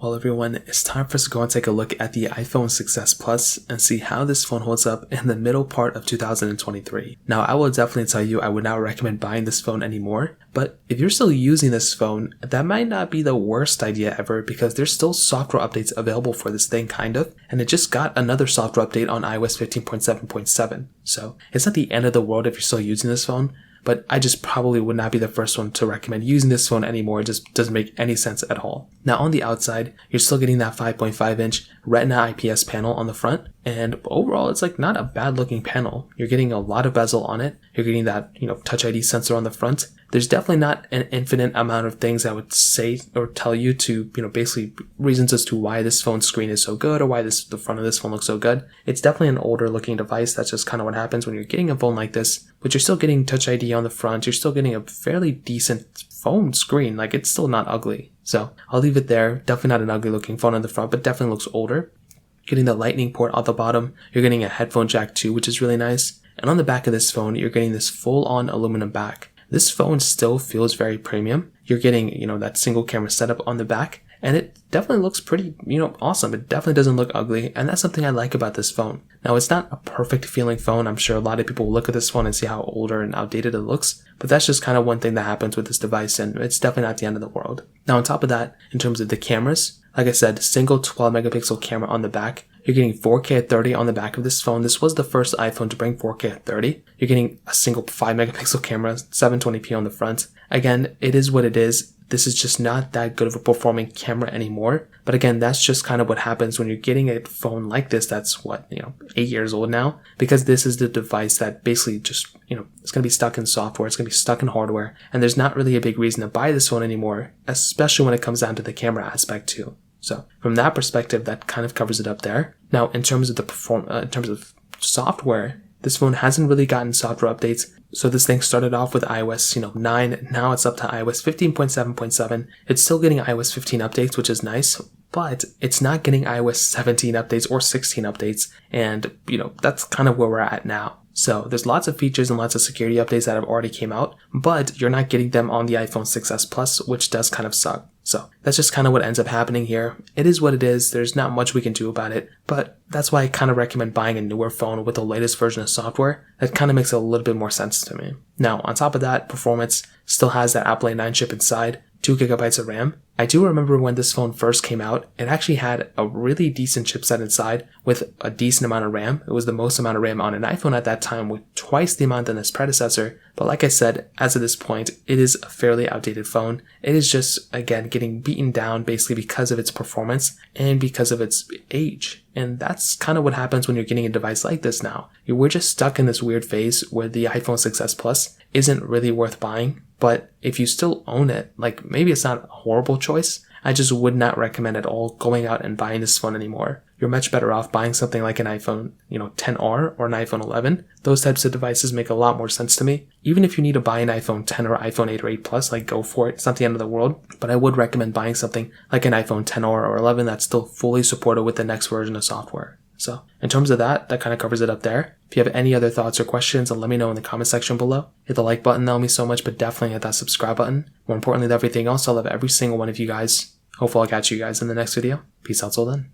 Well everyone, it's time for us to go and take a look at the iPhone 6s Plus and see how this phone holds up in the middle part of 2023. Now I will definitely tell you I would not recommend buying this phone anymore, but if you're still using this phone, that might not be the worst idea ever because there's still software updates available for this thing kind of, and it just got another software update on iOS 15.7.7. So it's not the end of the world if you're still using this phone, but I just probably would not be the first one to recommend using this phone anymore. It just doesn't make any sense at all. Now on the outside, you're still getting that 5.5-inch Retina IPS panel on the front, and overall it's like not a bad looking panel. You're getting a lot of bezel on it. You're getting that, Touch ID sensor on the front. There's definitely not an infinite amount of things I would say or tell you to, basically reasons as to why this phone screen is so good or why the front of this phone looks so good. It's definitely an older looking device. That's just kind of what happens when you're getting a phone like this, but you're still getting Touch ID on the front. You're still getting a fairly decent phone screen. Like, it's still not ugly. So I'll leave it there. Definitely not an ugly looking phone on the front, but definitely looks older. Getting the lightning port on the bottom. You're getting a headphone jack too, which is really nice. And on the back of this phone, you're getting this full on aluminum back. This phone still feels very premium. You're getting, that single camera setup on the back, and it definitely looks pretty, awesome. It definitely doesn't look ugly, and that's something I like about this phone. Now, it's not a perfect feeling phone. I'm sure a lot of people will look at this phone and see how older and outdated it looks, but that's just kind of one thing that happens with this device, and it's definitely not the end of the world. Now, on top of that, in terms of the cameras, like I said, single 12 megapixel camera on the back. You're getting 4K at 30 on the back of this phone. This was the first iPhone to bring 4K at 30. You're getting a single 5 megapixel camera, 720p on the front. Again, it is what it is. This is just not that good of a performing camera anymore. But again, that's just kind of what happens when you're getting a phone like this that's 8 years old now. Because this is the device that basically just, it's going to be stuck in software. It's going to be stuck in hardware. And there's not really a big reason to buy this phone anymore, especially when it comes down to the camera aspect too. So from that perspective, that kind of covers it up there. Now, in terms of in terms of software, this phone hasn't really gotten software updates. So this thing started off with iOS, 9. Now it's up to iOS 15.7.7. It's still getting iOS 15 updates, which is nice, but it's not getting iOS 17 updates or 16 updates. And, that's kind of where we're at now. So there's lots of features and lots of security updates that have already came out, but you're not getting them on the iPhone 6s Plus, which does kind of suck. So that's just kind of what ends up happening here. It is what it is. There's not much we can do about it, but that's why I kind of recommend buying a newer phone with the latest version of software. That kind of makes a little bit more sense to me. Now, on top of that, performance still has that Apple A9 chip inside, 2 gigabytes of RAM. I do remember when this phone first came out, it actually had a really decent chipset inside with a decent amount of RAM. It was the most amount of RAM on an iPhone at that time, with twice the amount than its predecessor. But like I said, as of this point, it is a fairly outdated phone. It is just, again, getting beaten down basically because of its performance and because of its age. And that's kind of what happens when you're getting a device like this now. We're just stuck in this weird phase where the iPhone 6s Plus isn't really worth buying. But if you still own it, maybe it's not a horrible choice. I just would not recommend at all going out and buying this phone anymore. You're much better off buying something like an iPhone, 10R or an iPhone 11. Those types of devices make a lot more sense to me. Even if you need to buy an iPhone 10 or iPhone 8 or 8 Plus, go for it. It's not the end of the world. But I would recommend buying something like an iPhone 10R or 11 that's still fully supported with the next version of software. So in terms of that kind of covers it up there. If you have any other thoughts or questions, let me know in the comment section below. Hit the like button, that'll mean so much, but definitely hit that subscribe button. More importantly than everything else, I love every single one of you guys. Hopefully I'll catch you guys in the next video. Peace out till then.